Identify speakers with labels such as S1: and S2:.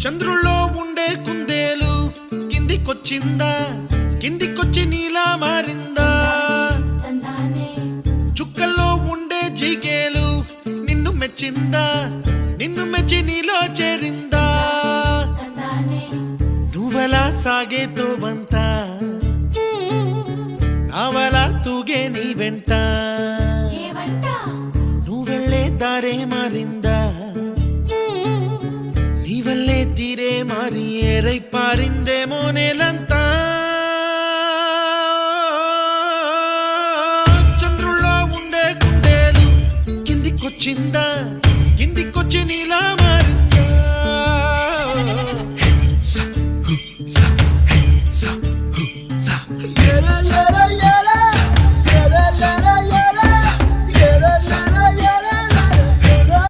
S1: చంద్రుల్లో ఉండే కుందేలు కిందికొచ్చిందా, కిందికొచ్చి నీలా మారిందా? చుక్కల్లో ఉండే జీకేలు నిన్ను మెచ్చిందా, నిన్ను మెచ్చి నీలో చేరిందా? నువ్వలా సాగే తోవంతా నావలా తూగే నీ వెంట, నువ్వెళ్ళే దారే మారిందా, నీ వల్లే తీరే మారి ఏరై పారిందేమో నేలంతా. చంద్రుల్లో ఉండే కుందేలు కిందికొచ్చిందా, కిందికొచ్చి నీలా